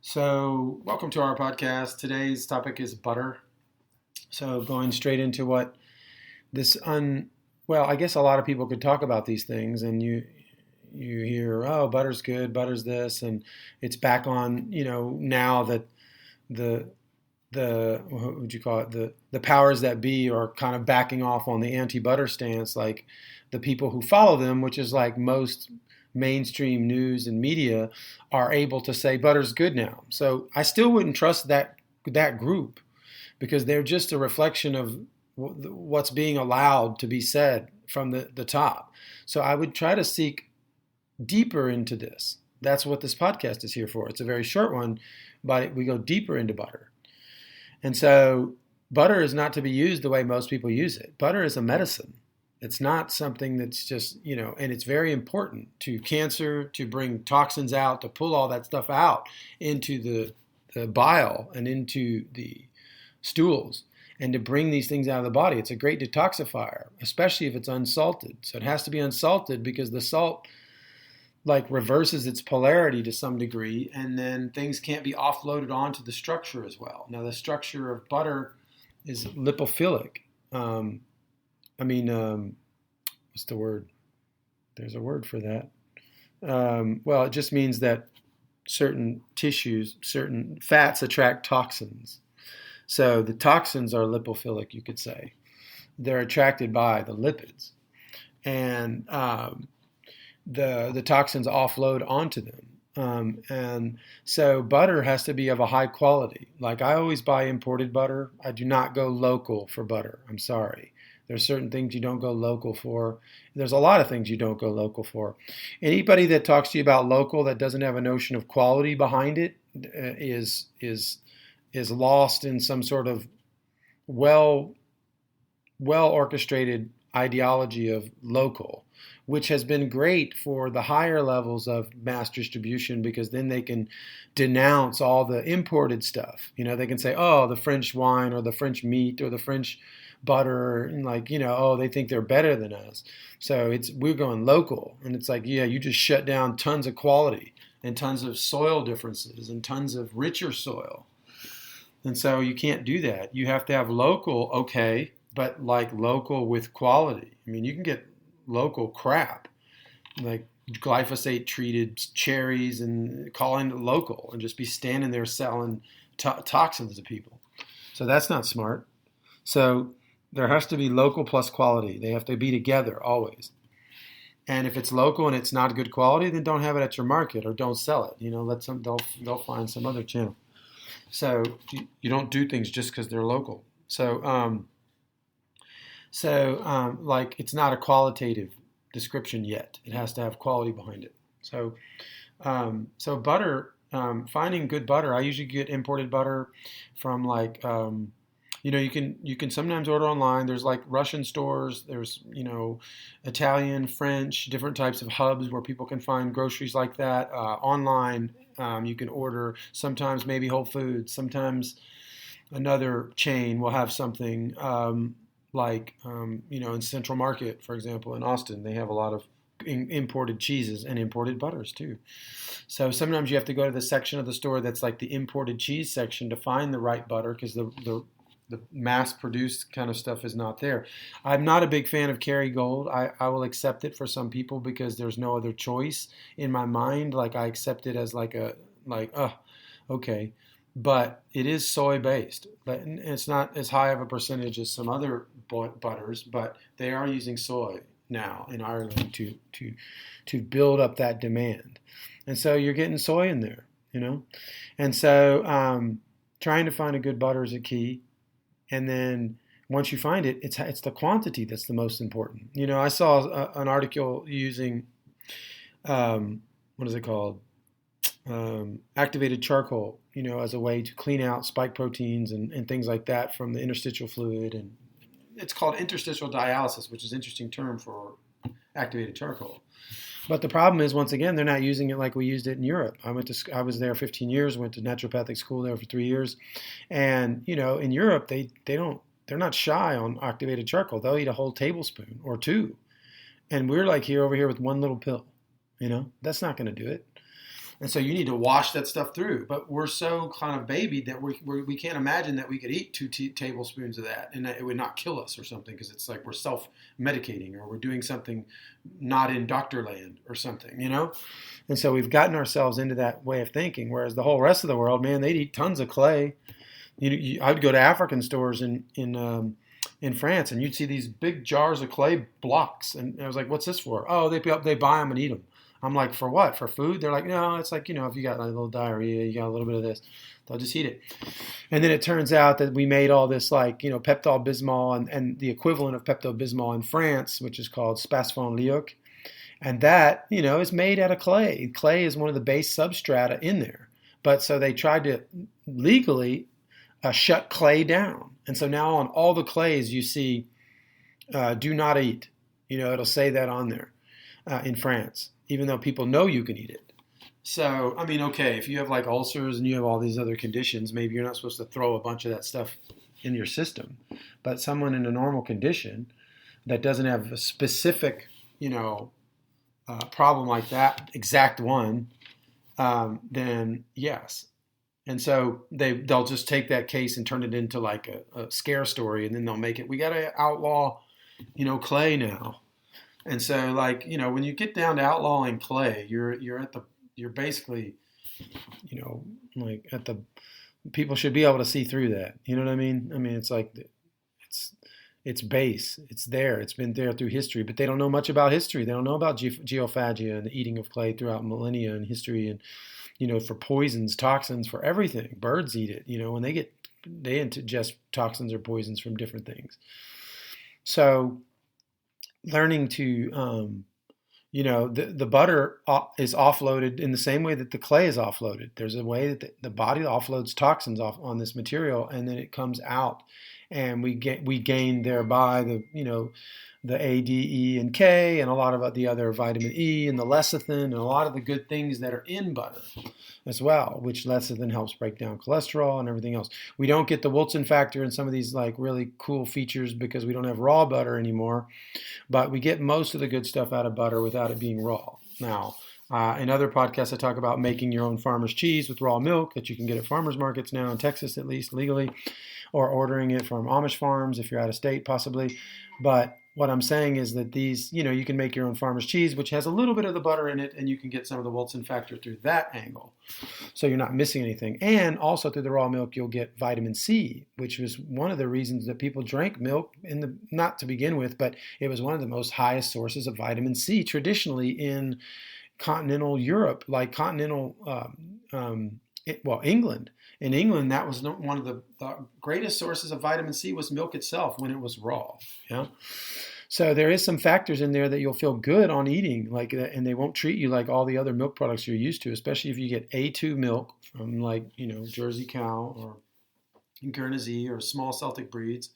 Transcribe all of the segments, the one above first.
So, welcome to our podcast. Today's topic is butter. So, going straight into what this well, I guess a lot of people could talk about these things, and you hear, oh, butter's good, butter's this, and it's back on. Now that the what would you call it, the powers that be are kind of backing off on the anti-butter stance, like the people who follow them, which is like most mainstream news and media, are able to say butter's good now. So I still wouldn't trust that group, because they're just a reflection of what's being allowed to be said from the top. So I would try to seek deeper into this. That's what this podcast is here for. It's a very short one, but we go deeper into butter. And so butter is not to be used the way most people use it. Butter is a medicine. It's not something that's just, and it's very important to cancer, to bring toxins out, to pull all that stuff out into the bile and into the stools, and to bring these things out of the body. It's a great detoxifier, especially if it's unsalted. So it has to be unsalted because the salt reverses its polarity to some degree, and then things can't be offloaded onto the structure as well. Now, the structure of butter is lipophilic. What's the word? There's a word for that. Well, it just means that certain tissues, certain fats attract toxins. So the toxins are lipophilic, you could say. They're attracted by the lipids. And the toxins offload onto them. And so butter has to be of a high quality. Like, I always buy imported butter. I do not go local for butter. I'm sorry. There's certain things you don't go local for. There's a lot of things you don't go local for. Anybody that talks to you about local that doesn't have a notion of quality behind it is lost in some sort of well orchestrated ideology of local, which has been great for the higher levels of mass distribution, because then they can denounce all the imported stuff. They can say, oh, the French wine or the French meat or the French butter, and they think they're better than us. So we're going local, and it's like, yeah, you just shut down tons of quality and tons of soil differences and tons of richer soil. And so you can't do that. You have to have local, okay, but like local with quality. I mean, you can get local crap, like glyphosate treated cherries, and calling it local and just be standing there selling toxins to people. So that's not smart. So there has to be local plus quality. They have to be together always. And if it's local and it's not good quality, then don't have it at your market, or don't sell it. They'll find some other channel. So you don't do things just because they're local. So it's not a qualitative description yet. It has to have quality behind it. So butter, finding good butter. I usually get imported butter from you can sometimes order online. There's like Russian stores. There's, Italian, French, different types of hubs where people can find groceries like that. Online, you can order sometimes maybe Whole Foods. Sometimes another chain will have something in Central Market, for example, in Austin. They have a lot of imported cheeses and imported butters too. So sometimes you have to go to the section of the store that's like the imported cheese section to find the right butter, because the mass-produced kind of stuff is not there. I'm not a big fan of Kerrygold. I will accept it for some people because there's no other choice in my mind. Like, I accept it as okay. But it is soy-based. But it's not as high of a percentage as some other butters, but they are using soy now in Ireland to build up that demand. And so you're getting soy in there, And so trying to find a good butter is a key. And then once you find it, it's the quantity that's the most important. I saw an article using, what is it called? Activated charcoal, as a way to clean out spike proteins and things like that from the interstitial fluid. And it's called interstitial dialysis, which is an interesting term for activated charcoal. But the problem is, once again, they're not using it like we used it in Europe. I was there 15 years, went to naturopathic school there for 3 years. And, in Europe, they're not shy on activated charcoal. They'll eat a whole tablespoon or two. And we're like over here with one little pill. That's not going to do it. And so you need to wash that stuff through. But we're so kind of babied that we can't imagine that we could eat 2 tablespoons of that and that it would not kill us or something, because it's like we're self-medicating or we're doing something not in doctor land or something, you know? And so we've gotten ourselves into that way of thinking, whereas the whole rest of the world, man, they'd eat tons of clay. I would go to African stores in France, and you'd see these big jars of clay blocks, and I was like, "What's this for?" Oh, they buy them and eat them. I'm like, "For what? For food?" They're like, "No, it's like, if you got like a little diarrhea, you got a little bit of this, they'll just eat it." And then it turns out that we made all this like Pepto-Bismol and the equivalent of Pepto-Bismol in France, which is called Spasfon-Lioc, and that is made out of clay. Clay is one of the base substrata in there, but so they tried to legally shut clay down. And so now on all the clays you see, do not eat. It'll say that on there in France, even though people know you can eat it. So, I mean, okay, if you have like ulcers and you have all these other conditions, maybe you're not supposed to throw a bunch of that stuff in your system. But someone in a normal condition that doesn't have a specific, problem like that, exact one, then yes. And so they'll just take that case and turn it into like a scare story, and then they'll make it, we got to outlaw, clay now. And so like, when you get down to outlawing clay, you're basically, like at the, people should be able to see through that. You know what I mean? I mean, it's like, it's base. It's there. It's been there through history, but they don't know much about history. They don't know about geophagia and the eating of clay throughout millennia in history, and for poisons, toxins, for everything. Birds eat it. When they ingest toxins or poisons from different things. So learning to, the butter is offloaded in the same way that the clay is offloaded. There's a way that the body offloads toxins off on this material, and then it comes out, and we gain thereby the A, D, E, and K, and a lot of the other vitamin E and the lecithin, and a lot of the good things that are in butter as well, which lecithin helps break down cholesterol and everything else. We don't get the Wilson factor and some of these like really cool features because we don't have raw butter anymore, but we get most of the good stuff out of butter without it being raw. Now, in other podcasts, I talk about making your own farmer's cheese with raw milk that you can get at farmers markets now in Texas, at least legally, or ordering it from Amish farms if you're out of state, possibly. But what I'm saying is that these, you can make your own farmer's cheese, which has a little bit of the butter in it, and you can get some of the Wilson factor through that angle. So you're not missing anything. And also through the raw milk, you'll get vitamin C, which was one of the reasons that people drank milk not to begin with, but it was one of the most highest sources of vitamin C traditionally in continental Europe, like England. In England, that was one of the greatest sources of vitamin C was milk itself when it was raw. Yeah. So there is some factors in there that you'll feel good on eating, like, and they won't treat you like all the other milk products you're used to, especially if you get A2 milk from like, Jersey cow or Guernsey or small Celtic breeds,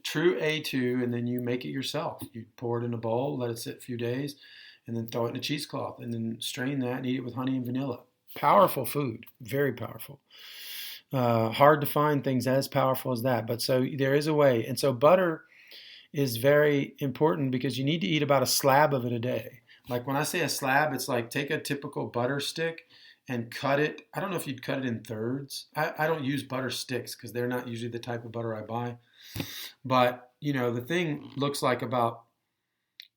true A2, and then you make it yourself. You pour it in a bowl, let it sit a few days, and then throw it in a cheesecloth, and then strain that and eat it with honey and vanilla. Powerful food, very powerful. Hard to find things as powerful as that, but so there is a way. And so butter is very important because you need to eat about a slab of it a day. Like when I say a slab, it's like take a typical butter stick and cut it. I don't know if you'd cut it in thirds. I don't use butter sticks because they're not usually the type of butter I buy. But, the thing looks like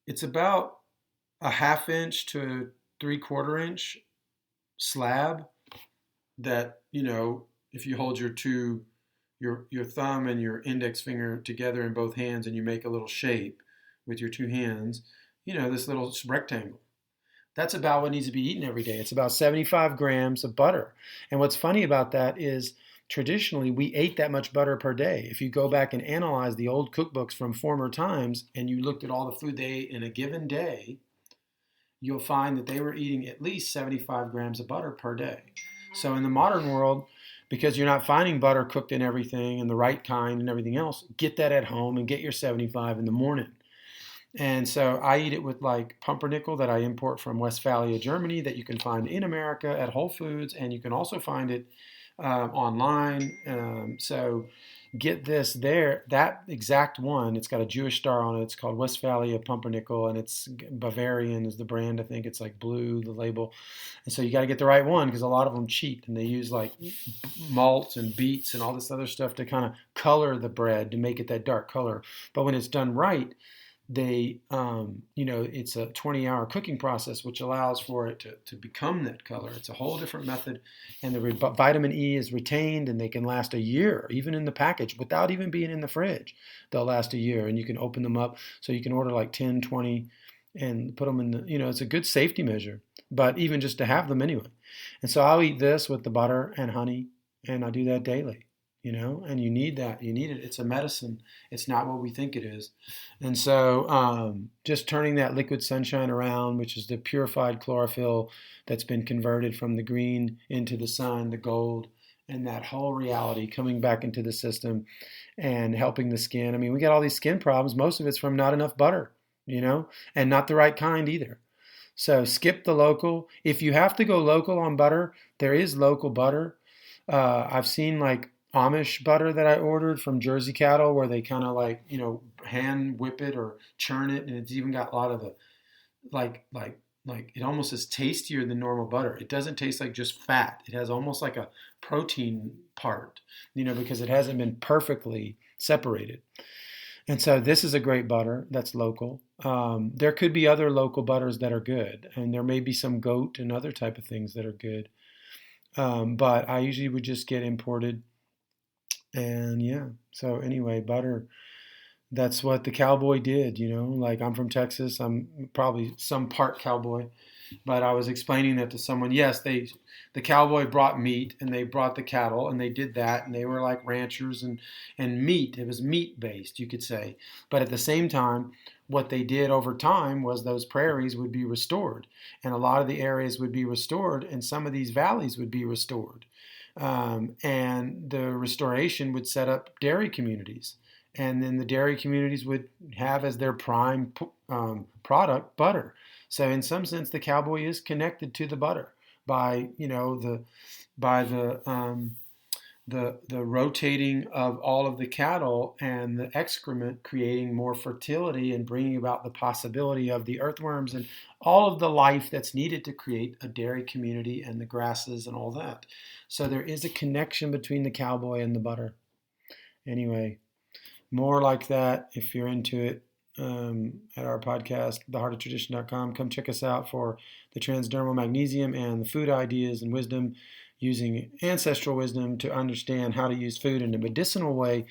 it's about a 1/2 inch to 3/4 inch slab that, if you hold your thumb and your index finger together in both hands and you make a little shape with your two hands, this little rectangle. That's about what needs to be eaten every day. It's about 75 grams of butter. And what's funny about that is traditionally we ate that much butter per day. If you go back and analyze the old cookbooks from former times and you looked at all the food they ate in a given day, you'll find that they were eating at least 75 grams of butter per day. So in the modern world, because you're not finding butter cooked in everything and the right kind and everything else, get that at home and get your 75 in the morning. And so I eat it with like pumpernickel that I import from Westphalia, Germany, that you can find in America at Whole Foods, and you can also find it online. So get this there, that exact one. It's got a Jewish star on it. It's called Westphalia Pumperknickel, and it's Bavarian is the brand. I think it's like blue, the label. And so you got to get the right one because a lot of them cheat and they use like malts and beets and all this other stuff to kind of color the bread to make it that dark color. But when it's done right, it's a 20-hour cooking process, which allows for it to become that color. It's a whole different method, and the vitamin E is retained, and they can last a year, even in the package, without even being in the fridge. They'll last a year, and you can open them up, so you can order like 10, 20, and put them in it's a good safety measure, but even just to have them anyway. And so I'll eat this with the butter and honey, and I do that daily. And you need that. You need it. It's a medicine. It's not what we think it is. And so just turning that liquid sunshine around, which is the purified chlorophyll that's been converted from the green into the sun, the gold, and that whole reality coming back into the system and helping the skin. I mean, we got all these skin problems. Most of it's from not enough butter, and not the right kind either. So skip the local. If you have to go local on butter, there is local butter. I've seen like Amish butter that I ordered from Jersey cattle where they kind of like, hand whip it or churn it. And it's even got a lot of the, like it almost is tastier than normal butter. It doesn't taste like just fat. It has almost like a protein part, because it hasn't been perfectly separated. And so this is a great butter that's local. There could be other local butters that are good. And there may be some goat and other type of things that are good. But I usually would just get imported. And yeah, so anyway, butter, that's what the cowboy did, like I'm from Texas. I'm probably some part cowboy, but I was explaining that to someone. Yes, the cowboy brought meat and they brought the cattle and they did that and they were like ranchers and meat. It was meat based, you could say. But at the same time, what they did over time was those prairies would be restored and a lot of the areas would be restored and some of these valleys would be restored. And the restoration would set up dairy communities. And then the dairy communities would have as their prime product butter. So in some sense, the cowboy is connected to the butter by the rotating of all of the cattle and the excrement creating more fertility and bringing about the possibility of the earthworms and all of the life that's needed to create a dairy community and the grasses and all that. So there is a connection between the cowboy and the butter. Anyway, more like that if you're into it at our podcast, theheartoftradition.com. Come check us out for the transdermal magnesium and the food ideas and wisdom, using ancestral wisdom to understand how to use food in a medicinal way,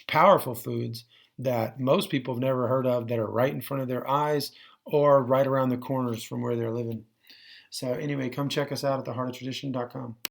powerful foods that most people have never heard of that are right in front of their eyes or right around the corners from where they're living. So anyway, come check us out at theheartoftradition.com.